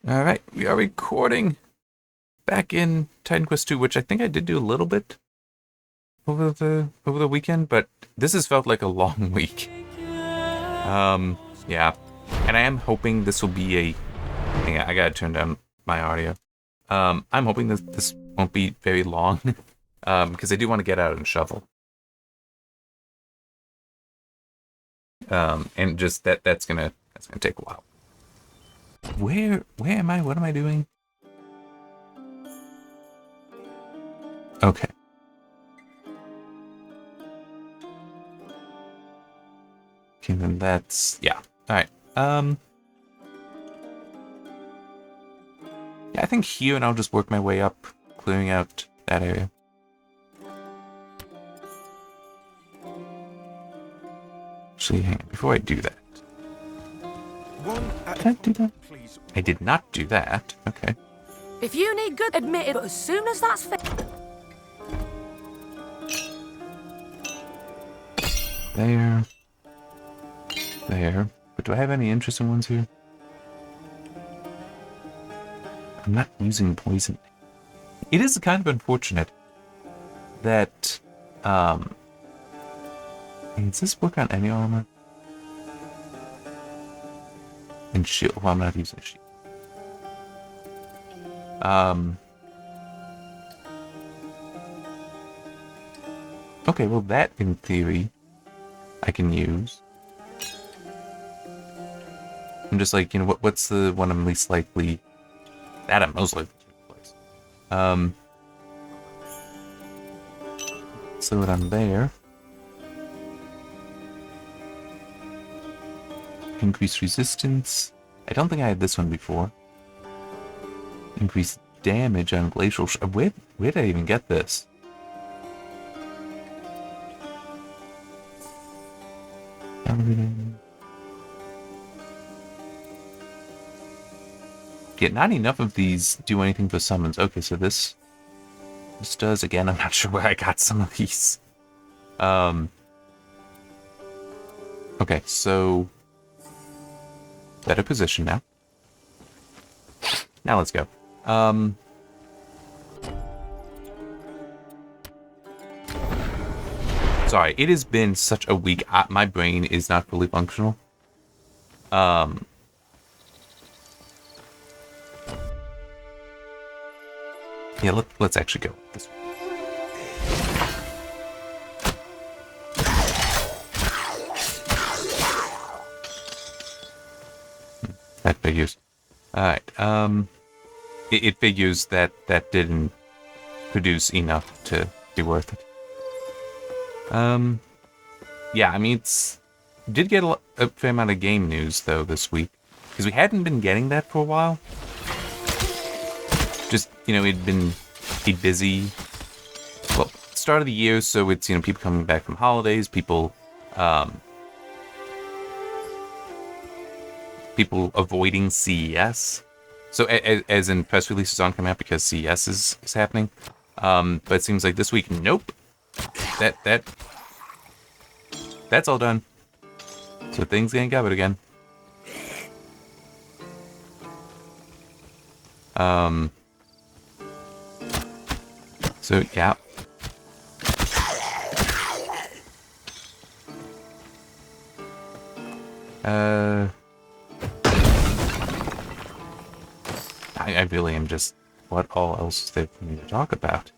All right, we are recording back in Titan Quest 2, which I think I did do a little bit over the weekend, but this has felt like a long week. Yeah, and I am hoping this will be a. Hang on, I gotta turn down my audio. I'm hoping this won't be very long, because I do want to get out and shovel. And just that's gonna take a while. Where am I? What am I doing? Okay. Okay, then that's yeah. All right. Yeah, I think here, and I'll just work my way up, clearing out that area. Actually, hang on, before I do that. Did I do that? I did not do that. Okay. If you need good, admit it, but as soon as that's fit. There. There. But do I have any interesting ones here? I'm not using poison. It is kind of unfortunate that, does this work on any armor? And shield. Well, I'm not using a shield. Okay, well that, in theory, I can use. I'm just like, what's the one I'm least likely... That I'm most likely to replace. So that I'm there. Increase resistance. I don't think I had this one before. Increase damage on glacial... Where did I even get this? Yeah, not enough of these do anything for summons. Okay, so this does. Again, I'm not sure where I got some of these. Okay, so better position now. Now let's go. Sorry, it has been such a week. My brain is not fully functional. Yeah, let's actually go this way. That figures. Alright, it figures that didn't produce enough to be worth it. Yeah, I mean, did get a fair amount of game news, though, this week. Because we hadn't been getting that for a while. Just, we'd been busy. Well, start of the year, so it's, people coming back from holidays, people avoiding CES. So, as in press releases aren't coming out because CES is happening. But it seems like this week, nope. That's all done. So things getting covered again. So yeah. I really am just, what all else is there for me to talk about?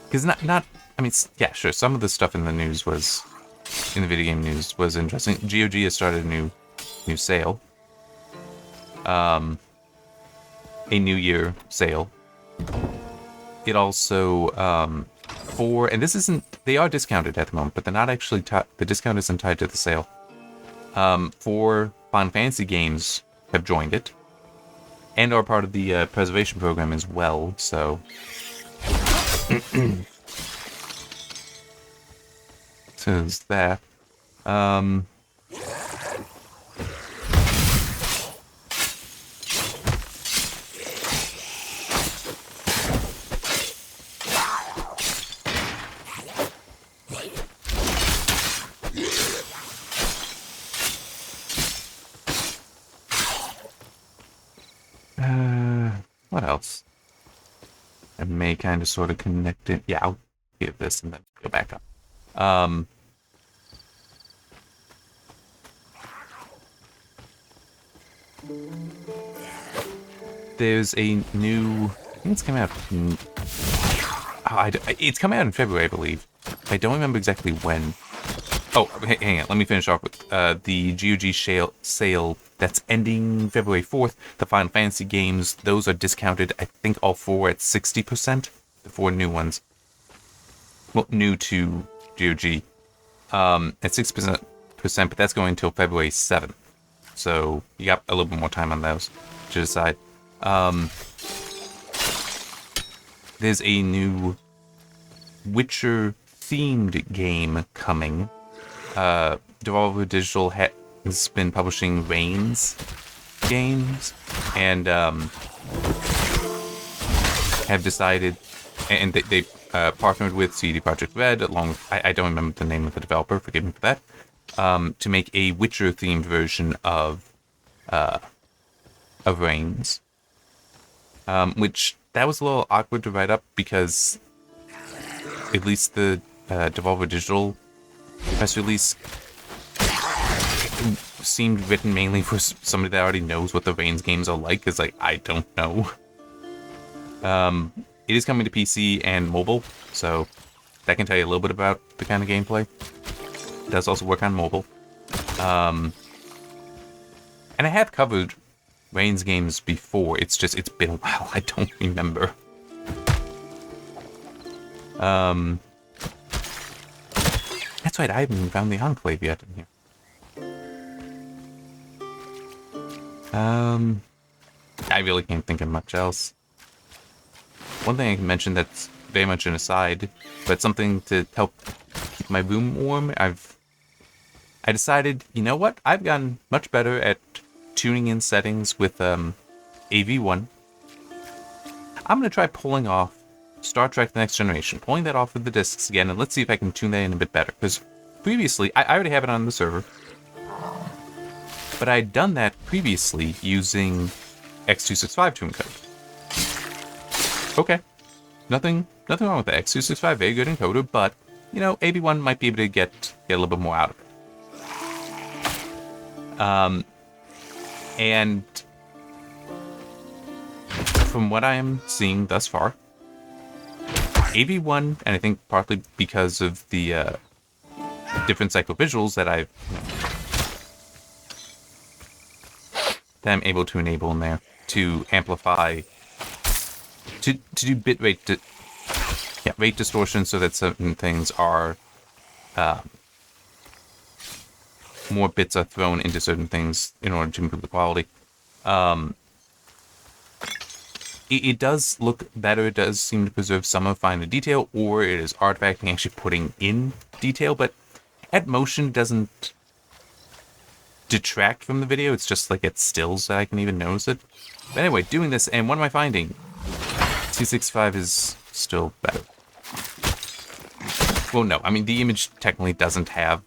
Because not, I mean, yeah, sure, some of the stuff in the news was, in the video game news, was interesting. GOG has started a new sale. A New Year sale. It also, and this isn't, they are discounted at the moment, but they're not actually, the discount isn't tied to the sale. 4 Final Fantasy games have joined it, and are part of the preservation program as well, so... So there's that. What else? I may kind of sort of connect it. Yeah, I'll give this and then go back up. There's a new... I think it's coming out... it's coming out in February, I believe. I don't remember exactly when. Oh, hang on. Let me finish off with the GOG sale that's ending February 4th. The Final Fantasy games, those are discounted, I think all four at 60%. The four new ones. Well, new to GOG. At 6%, but that's going until February 7th. So you got a little bit more time on those to decide. There's a new Witcher themed game coming. Devolver Digital has been publishing Reigns games and have decided, and they partnered with CD Projekt Red along. I don't remember the name of the developer. Forgive me for that. To make a Witcher themed version of Reigns, which that was a little awkward to write up because at least the Devolver Digital press release seemed written mainly for somebody that already knows what the Reigns games are like. It's like, I don't know. It is coming to PC and mobile, so that can tell you a little bit about the kind of gameplay. It does also work on mobile. And I have covered Reigns games before. It's been a while. I don't remember. That's right, I haven't even found the Enclave yet in here. I really can't think of much else. One thing I can mention that's very much an aside, but something to help keep my room warm, I decided, you know what? I've gotten much better at tuning in settings with AV1. I'm going to try pulling off Star Trek The Next Generation, pulling that off with the discs again, and let's see if I can tune that in a bit better. Because previously, I already have it on the server, but I'd done that previously using X265 tune code. Okay, nothing wrong with the X265, very good encoder, but, you know, AV1 might be able to get a little bit more out of it. And from what I am seeing thus far, AV1, and I think partly because of the different psychovisuals that I'm able to enable in there to amplify, to do bitrate, rate distortion, so that certain things are more bits are thrown into certain things in order to improve the quality. It does look better. It does seem to preserve some of finer detail, or it is artifacting, actually putting in detail, but at motion it doesn't detract from the video. It's just like at stills that I can even notice it. But anyway, doing this, and what am I finding? 265 is still better. Well, no, I mean, the image technically doesn't have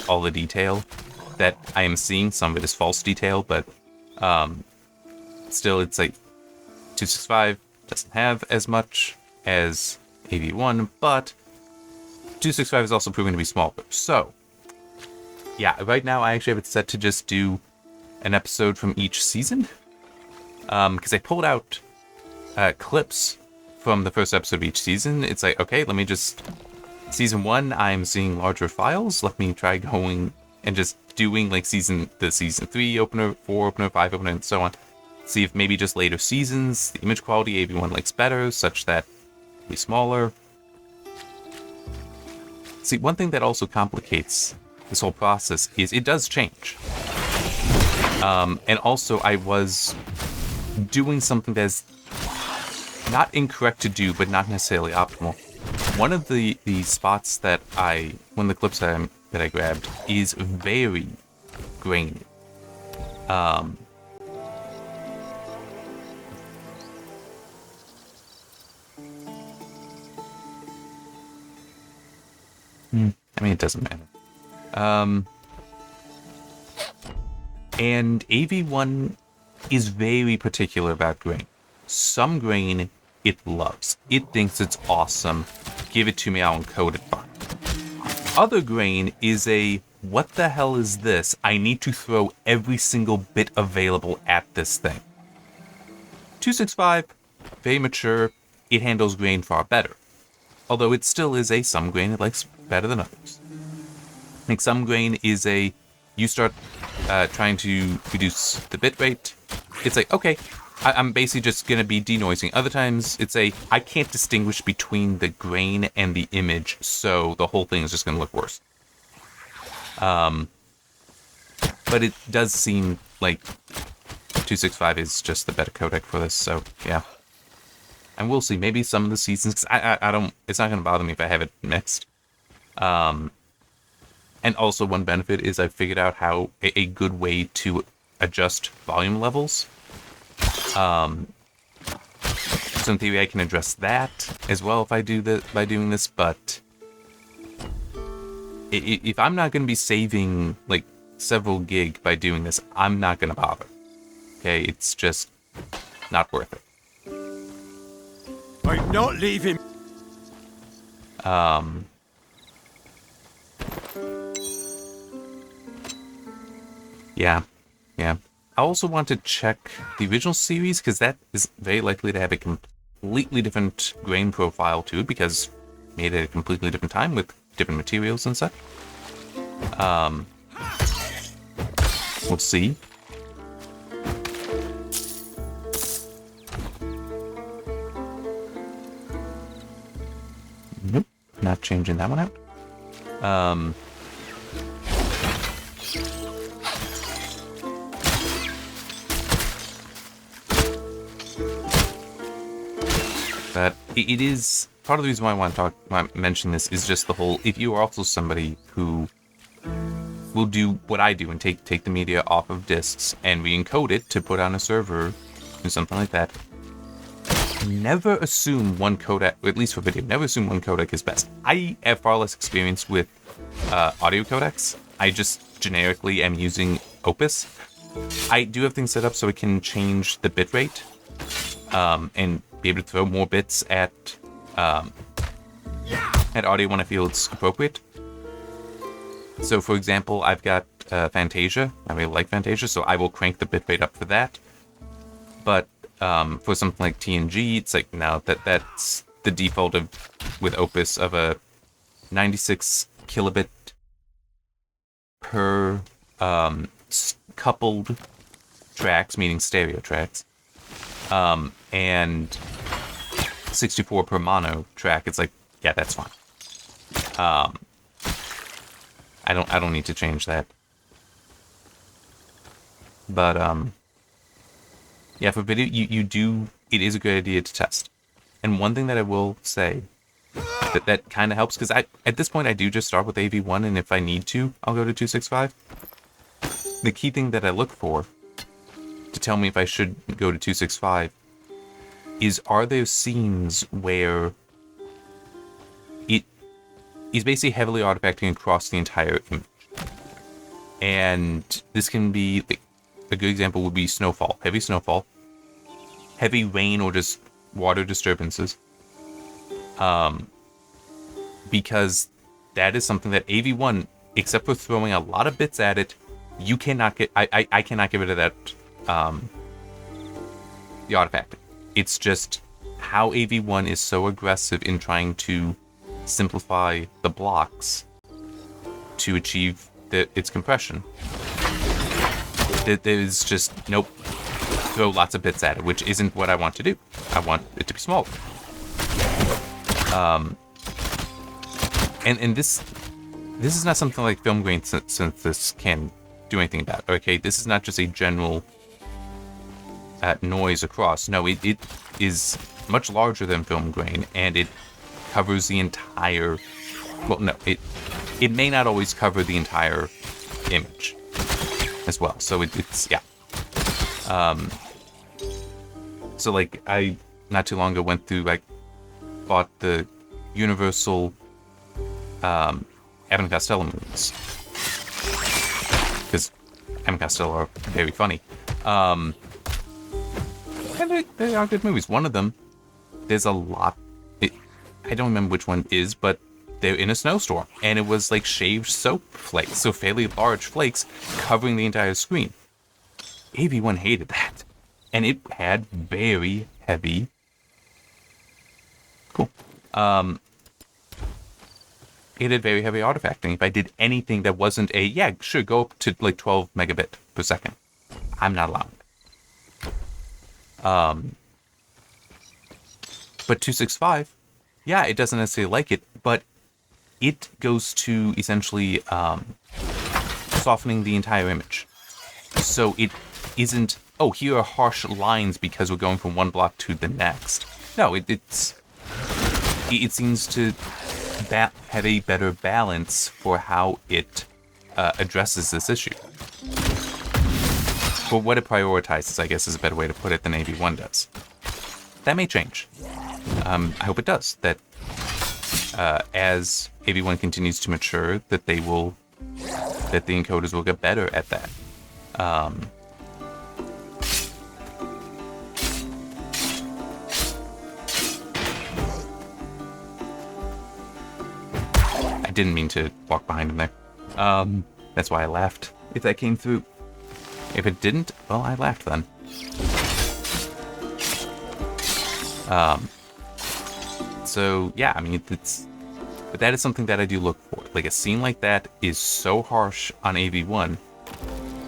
all the detail that I am seeing. Some of it is false detail, but still, it's like 265 doesn't have as much as AV1, but 265 is also proving to be smaller. So, yeah, right now I actually have it set to just do an episode from each season. Because I pulled out clips from the first episode of each season. It's like, okay, let me just... Season 1, I'm seeing larger files. Let me try going and just doing like the season 3 opener, 4 opener, 5 opener, and so on. See if maybe just later seasons, the image quality AV1 likes better, such that it'll be smaller. See, one thing that also complicates this whole process is it does change. And also, I was doing something that's not incorrect to do, but not necessarily optimal. One of the spots that one of the clips that I grabbed is very grainy. I mean, it doesn't matter. And AV1 is very particular about grain. Some grain it loves. It thinks it's awesome. Give it to me, I'll encode it fine. Other grain is a, what the hell is this? I need to throw every single bit available at this thing. 265, very mature. It handles grain far better. Although it still is a some grain it likes better than others. Like some grain is a, you start trying to reduce the bit rate. It's like, okay, I'm basically just going to be denoising. Other times it's a, I can't distinguish between the grain and the image, so the whole thing is just going to look worse. But it does seem like 265 is just the better codec for this, so yeah. And we'll see, maybe some of the seasons, cause I don't, it's not going to bother me if I have it mixed. And also one benefit is I figured out how a good way to adjust volume levels. So in theory I can address that as well if I do by doing this, but if I'm not going to be saving like several gig by doing this, I'm not going to bother. Okay, it's just not worth it. I'm not leaving. Yeah. I also want to check the original series, because that is very likely to have a completely different grain profile to it, because made at a completely different time with different materials and such. We'll see. Nope, not changing that one out. But it is part of the reason why I want to mention this is just the whole, if you are also somebody who will do what I do and take the media off of disks and re-encode it to put on a server or something like that, never assume one codec, at least for video, never assume one codec is best. I have far less experience with audio codecs. I just generically am using Opus. I do have things set up so it can change the bitrate and be able to throw more bits at audio when I feel it's appropriate. So for example, I've got Fantasia. I really like Fantasia, so I will crank the bitrate up for that. But for something like TNG, it's like, no, that's the default of with Opus of a 96 kilobit per coupled tracks, meaning stereo tracks, and 64 per mono track. It's like, yeah, that's fine. I don't need to change that. But yeah, for video, you do, it is a good idea to test. And one thing that I will say that kind of helps, because at this point I do just start with AV1, and if I need to, I'll go to 265. The key thing that I look for to tell me if I should go to 265 is, are there scenes where it is basically heavily artifacting across the entire image? And this can be, a good example would be snowfall, heavy rain, or just water disturbances. Because that is something that AV1, except for throwing a lot of bits at it, you cannot get, I cannot get rid of that, the artifact. It's just how AV1 is so aggressive in trying to simplify the blocks to achieve its compression. There's just, nope, throw lots of bits at it, which isn't what I want to do. I want it to be smaller. And this is not something like film grain synthesis can do anything about. Okay, this is not just a general noise across. No, it is much larger than film grain, and it covers the entire, well, no, it may not always cover the entire image as well. So it's yeah. So like, I not too long ago went through, like, bought the Universal Abbott and Costello movies, because Abbott and Costello are very funny. And they are good movies. One of them, there's a lot. I don't remember which one is, but they're in a snowstorm, and it was like shaved soap flakes, so fairly large flakes covering the entire screen. AV1 hated that, and it had very heavy. Cool. It had very heavy artifacting. If I did anything that wasn't yeah, sure, go up to like 12 megabit per second. I'm not allowed. But 265, yeah, it doesn't necessarily like it, but it goes to essentially softening the entire image. So it isn't, oh, here are harsh lines because we're going from one block to the next. No, it seems to have a better balance for how it addresses this issue. For what it prioritizes, I guess is a better way to put it than AV1 does. That may change. I hope it does. That as AV1 continues to mature, that the encoders will get better at that. I didn't mean to walk behind him there. That's why I laughed. If that came through. If it didn't, well, I laughed then. So yeah, I mean, but that is something that I do look for. Like a scene like that is so harsh on AV1,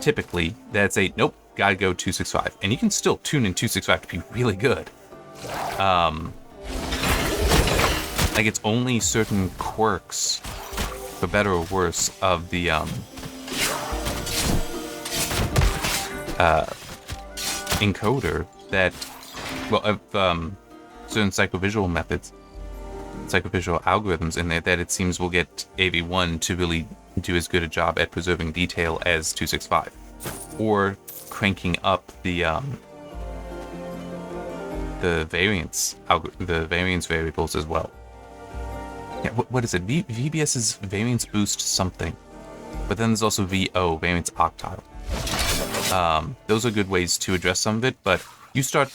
typically, that's a nope, gotta go 265. And you can still tune in 265 to be really good. Like it's only certain quirks, for better or worse, of the encoder that, well, of certain psychovisual methods, psychovisual algorithms in there that it seems will get AV1 to really do as good a job at preserving detail as 265, or cranking up the variance variables as well. Yeah, what is it? VBS's variance boost something, but then there's also VO, variance octile. Those are good ways to address some of it, but you start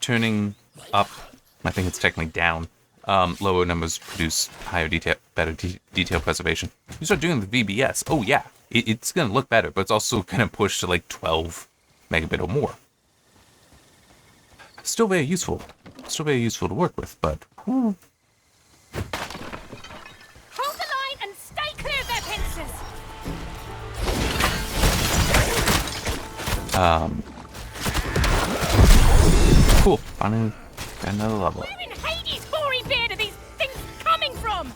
turning up, I think it's technically down, lower numbers produce higher detail, better detail preservation. You start doing the VBS, oh yeah, it's going to look better, but it's also going to push to like 12 megabit or more. Still very useful. Still very useful to work with, but... Hold the line and stay clear of their pincers! Cool. Finally got another level. Where in Hades' hoary beard are these things coming from?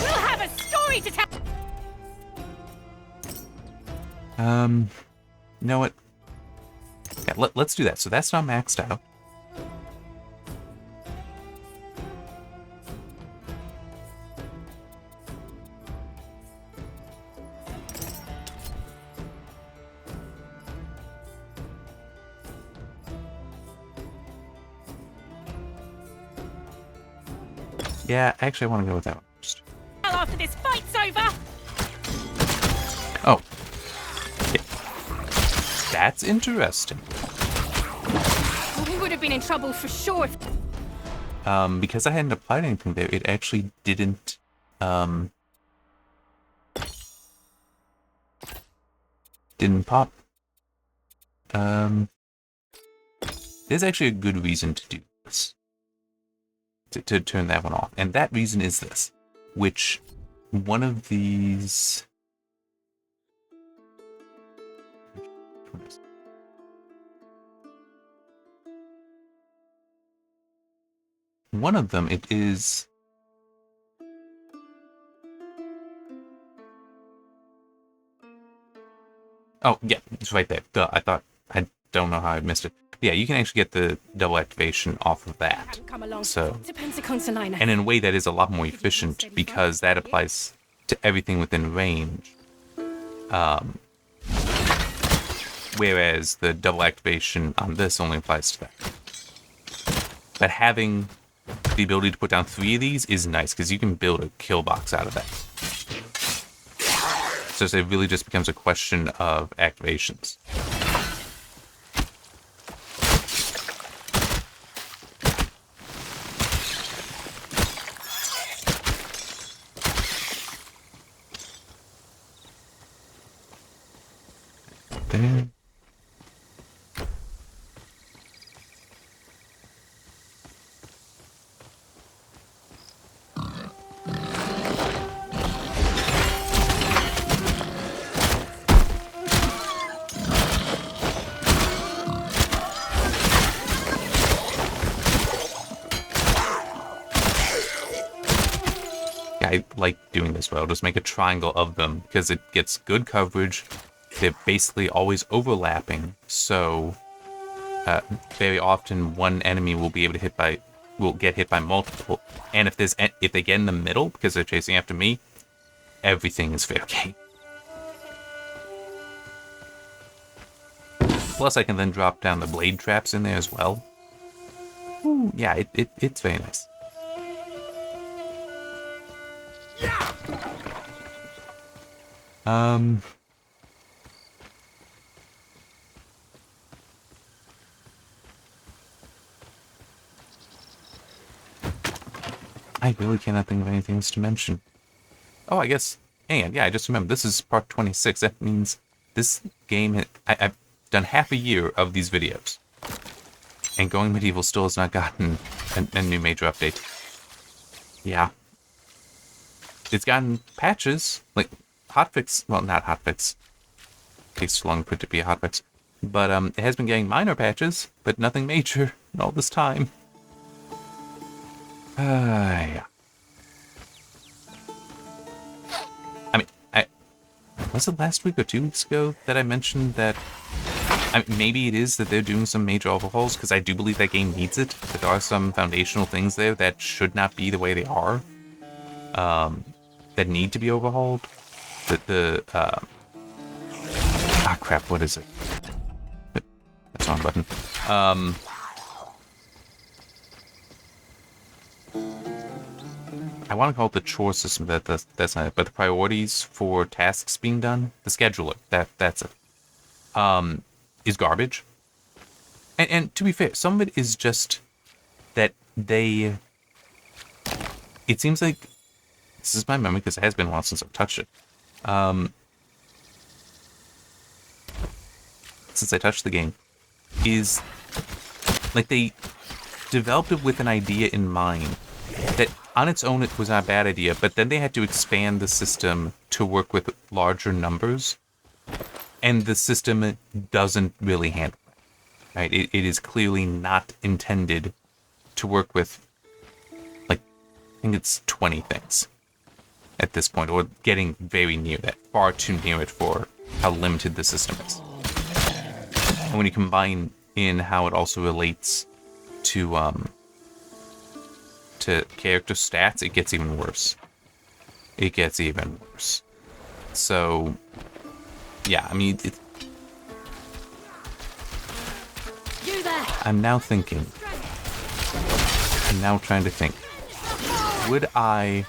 We'll have a story to tell. You know what? Yeah, let's do that. So that's not maxed out. Yeah, actually I want to go with that one first. After this fight's over. Oh. Yeah. That's interesting. We would have been in trouble for sure. Because I hadn't applied anything there, it actually didn't, didn't pop. There's actually a good reason to do this. To turn that one off. And that reason is this. Which one of these... One of them, it is... Oh, yeah, it's right there. Duh, I don't know how I missed it. Yeah, you can actually get the double activation off of that. So, and in a way that is a lot more efficient because that applies to everything within range. Whereas the double activation on this only applies to that. But having the ability to put down 3 of these is nice because you can build a kill box out of that. So it really just becomes a question of activations. There. I like doing this, but I'll just make a triangle of them because it gets good coverage. They're basically always overlapping, so very often one enemy will be able to get hit by multiple. And if they get in the middle because they're chasing after me, everything is fair game. Plus, I can then drop down the blade traps in there as well. Ooh, yeah, it's very nice. I really cannot think of anything else to mention. Oh, I guess, and yeah, I just remembered, this is part 26. That means this game, I've done half a year of these videos. And Going Medieval still has not gotten a new major update. Yeah. It's gotten patches, like hotfix, well, not hotfix. It takes too long for it to be a hotfix. But it has been getting minor patches, but nothing major in all this time. Yeah. I mean, was it last week or 2 weeks ago that I mentioned that, I mean, maybe it is that they're doing some major overhauls, because I do believe that game needs it, but there are some foundational things there that should not be the way they are, that need to be overhauled. Crap, what is it? That's the wrong button. I want to call it the chore system, that's not it, but the priorities for tasks being done, the scheduler, that's it, is garbage. And to be fair, some of it is just that it seems like, this is my memory because it has been a while since I've touched it, since I touched the game, is like they developed it with an idea in mind that on its own it was not a bad idea, but then they had to expand the system to work with larger numbers, and the system doesn't really handle it, right? It is clearly not intended to work with, like, I think it's 20 things at this point, or getting very near that, far too near it for how limited the system is. And when you combine in how it also relates to character stats, it gets even worse. It gets even worse. So, yeah, I mean, I'm now trying to think, would I...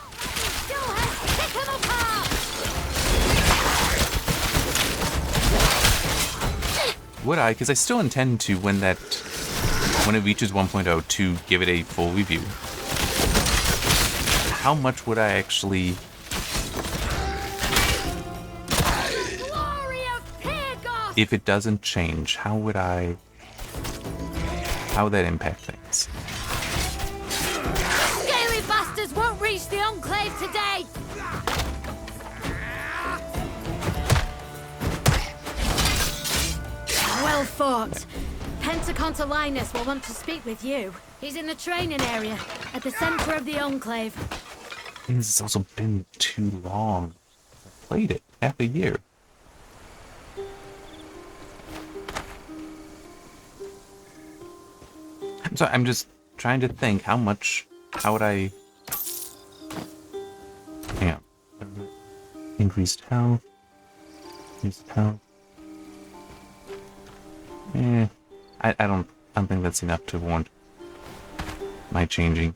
because I still intend to, when it reaches 1.0, to give it a full review. How much would I actually... If it doesn't change, how would that impact things? Scaly bastards won't reach the Enclave today! Well fought. Pentacontalinus will want to speak with you. He's in the training area, at the center of the Enclave. It's also been too long. I played it half a year. So I'm just trying to think how would I... Yeah. Increased health. I don't think that's enough to warrant my changing.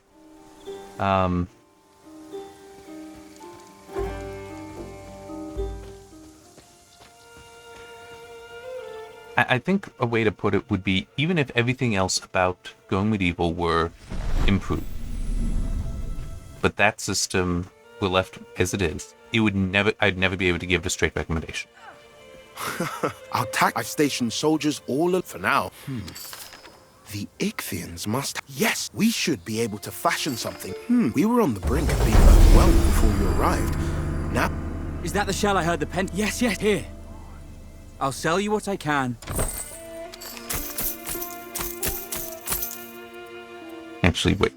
I think a way to put it would be, even if everything else about Going Medieval were improved, but that system were left as it is, I'd never be able to give it a straight recommendation. I'll I've stationed soldiers all for now. The Ichthians must... Yes, we should be able to fashion something. We were on the brink of being overwhelmed before you arrived. Now... Is that the shell I heard the pen? Yes, here. I'll sell you what I can. Actually, wait.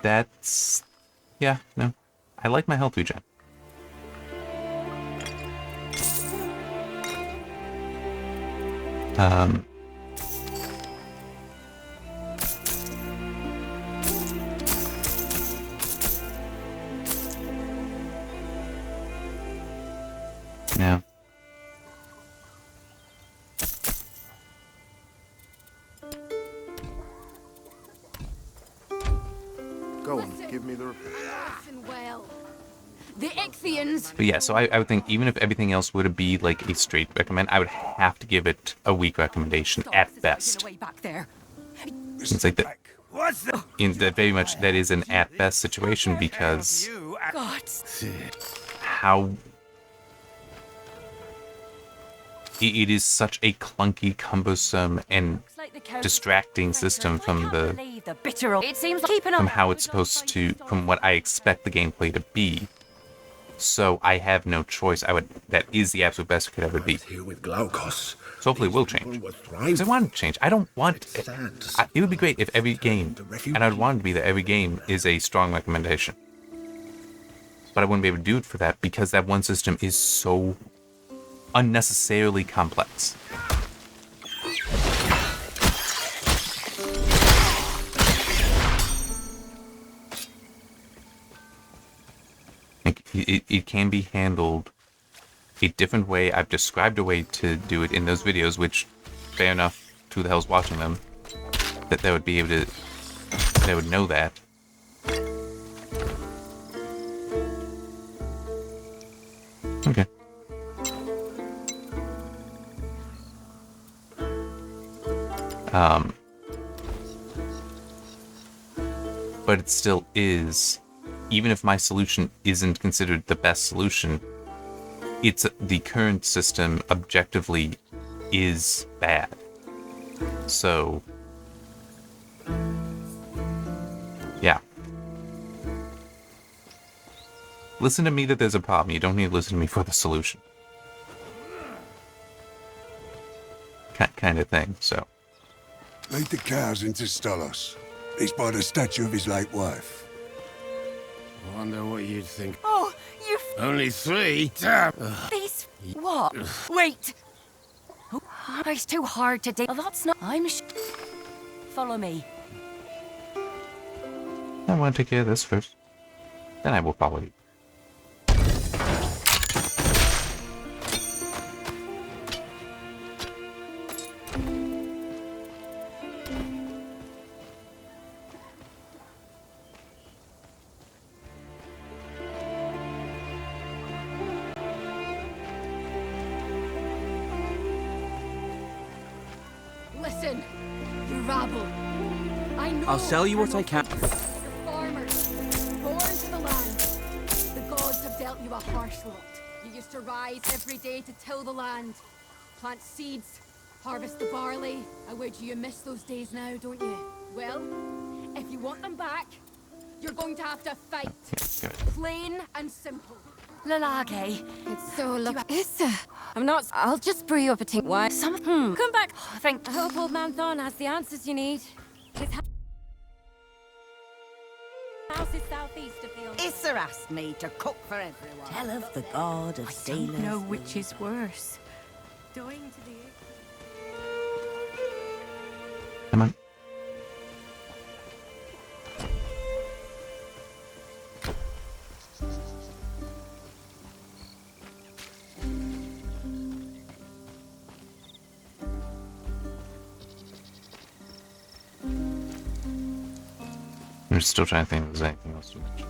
That's... Yeah, no. I like my health regen. Yeah. Go on, give me the report. Listen well. The Ichthians. But yeah, so I would think even if everything else would be like a straight recommend, I would have to give it a weak recommendation at best. It's like that. In that very much that is an at best situation because how it is such a clunky, cumbersome, and distracting system from how it's supposed to, from what I expect the gameplay to be. So I have no choice. That is the absolute best it could ever be. So hopefully it will change. Because I want it to change. I don't want it. It would be great if every game, and I'd want it to be that every game is a strong recommendation. But I wouldn't be able to do it for that because that one system is so unnecessarily complex. It can be handled a different way. I've described a way to do it in those videos, which, fair enough, who the hell's watching them, that they would be able to, they would know that. Okay. But it still is, even if my solution isn't considered the best solution, it's the current system objectively is bad. So, yeah. Listen to me that there's a problem. You don't need to listen to me for the solution. Kind of thing, so. Lead the cows into Stolos. He's by the statue of his late wife. I wonder what you'd think. Oh, you've... Only 3? Damn! These... What? Wait! Oh, it's too hard to do. Oh, that's not... Follow me. I want to take care of this first. Then I will follow you. Listen, you rabble. I know I'll sell you what I can. You're farmers, born to the land. The gods have dealt you a harsh lot. You used to rise every day to till the land, plant seeds, harvest the barley. I would you miss those days now, don't you? Well, if you want them back, you're going to have to fight. Plain and simple. Lalage. It's so lovely. I'm not... I'll just brew you up a ting... Why? Come back. I hope old man Thorn has the answers you need. His house is southeast of the Old. Isser asked me to cook for everyone. Tell of the god of sailors. I don't know which is worse. Going to the... Come on. I'm still trying to think if there's anything else to mention.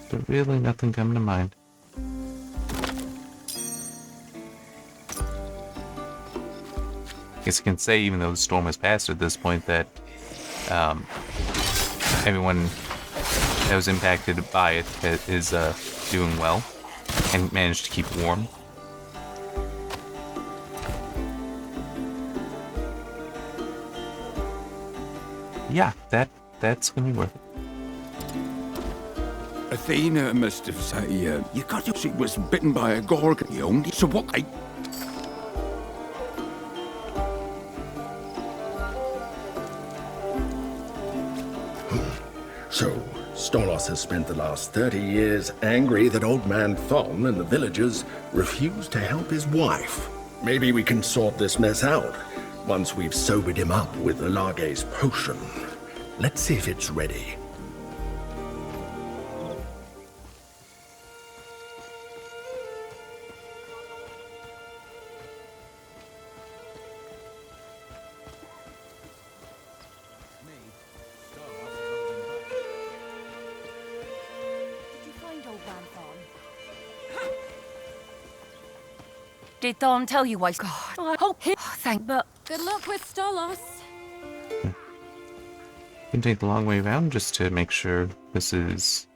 But really nothing coming to mind. Guess I can say, even though the storm has passed at this point, that everyone that was impacted by it is doing well and managed to keep warm. Yeah, that's gonna be worth it. Athena must have said, you got your... She was bitten by a gorgon. So what? So, Stolos has spent the last 30 years angry that Old Man Thon and the villagers refused to help his wife. Maybe we can sort this mess out once we've sobered him up with the Lage's potion. Let's see if it's ready. Did you find Old Man Thon? Did Thon tell you why? God, I hope he... thank, but... Good luck with Stolos. Can take the long way around just to make sure this is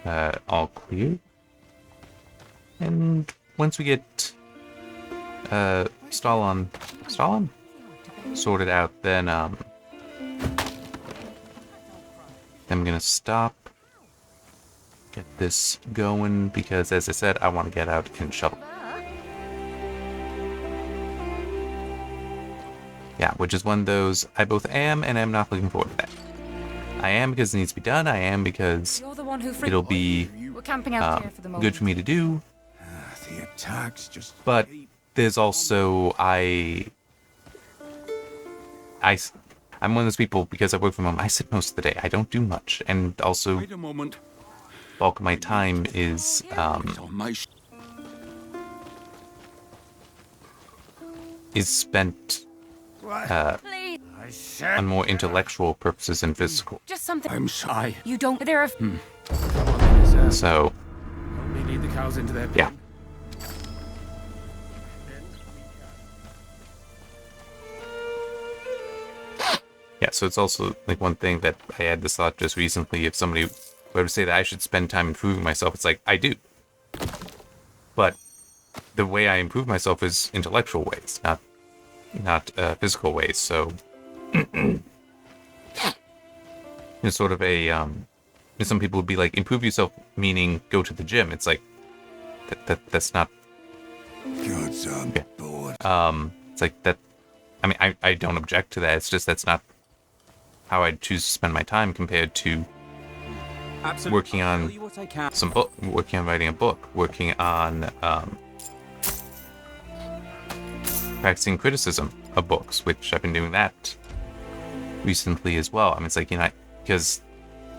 all clear. And once we get Stalon sorted out, then I'm gonna stop, get this going, because as I said, I want to get out and shovel. Yeah, which is one of those I both am and am not looking forward to that. I am because it needs to be done. I am because You're the one who it'll be We're camping out here for the moment. good for me to do. The attacks just... But there's also I'm one of those people, because I work from home, I sit most of the day. I don't do much, and also Wait a moment. bulk of my time is It's on my... spent Please, on more intellectual purposes than physical. just something. I'm sorry. You don't... There are... So Only lead the cows into their pen. yeah. Yeah, so it's also like one thing that I had this thought just recently. If somebody were to say that I should spend time improving myself, it's like, I do. But the way I improve myself is intellectual ways, not physical ways. So it's sort of a some people would be like, improve yourself meaning go to the gym. It's like that's not God's on board. it's like that. I mean, I don't object to that. It's just that's not how I'd choose to spend my time compared to Absolutely. working I'll on tell you what I can. some book, working on writing a book, working on practicing criticism of books, which I've been doing that recently as well. I mean, it's like, because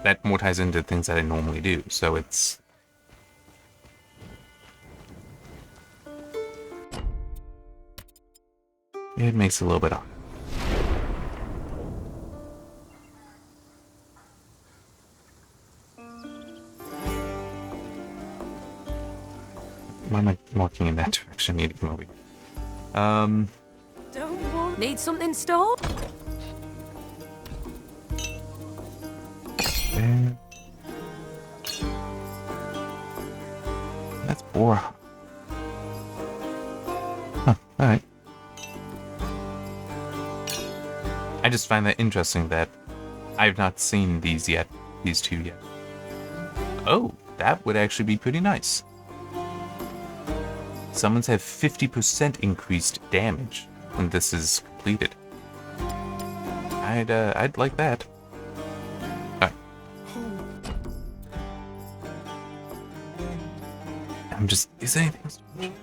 that more ties into things that I normally do. So it's it makes it a little bit odd. Why am I walking in that direction? Need to come over here. Don't want. Need something stored? There. That's Bora. Huh, alright. I just find that interesting that I've not seen these yet, these two yet. Oh, that would actually be pretty nice. Summons have 50% increased damage when this is completed. I'd like that. Alright. I'm just, is there anything else to mention?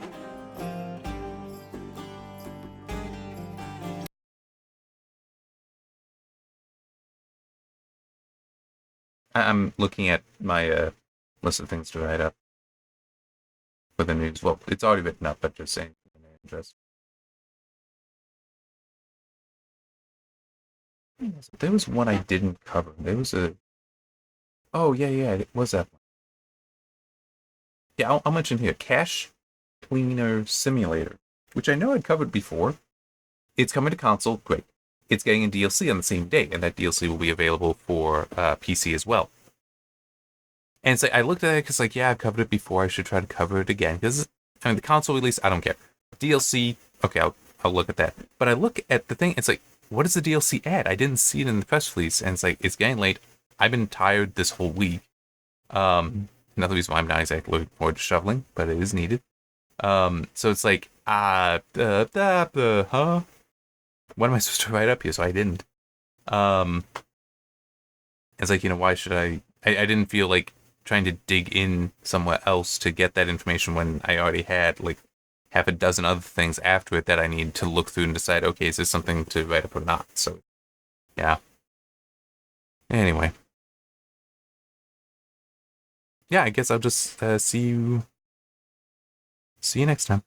I'm looking at my list of things to write up for the news. Well, it's already written up, but just saying for the interest. There was one I didn't cover. There was a... Oh, yeah, it was that one. yeah, I'll mention here, Cache Cleaner Simulator, which I know I'd covered before. It's coming to console, great. It's getting a DLC on the same day, and that DLC will be available for PC as well. And it's like, I looked at it because, like, yeah, I've covered it before. I should try to cover it again. Because, I mean, the console release, I don't care. DLC, okay, I'll look at that. But I look at the thing, it's like, what does the DLC add? I didn't see it in the press release, and it's like, it's getting late. I've been tired this whole week. Another reason why I'm not exactly looking forward to shoveling, but it is needed. So it's like, huh? What am I supposed to write up here? So I didn't. It's like, why should I didn't feel like trying to dig in somewhere else to get that information when I already had like half a dozen other things after it that I need to look through and decide, okay, is this something to write up or not? So, yeah. Anyway. Yeah, I guess I'll just see you next time.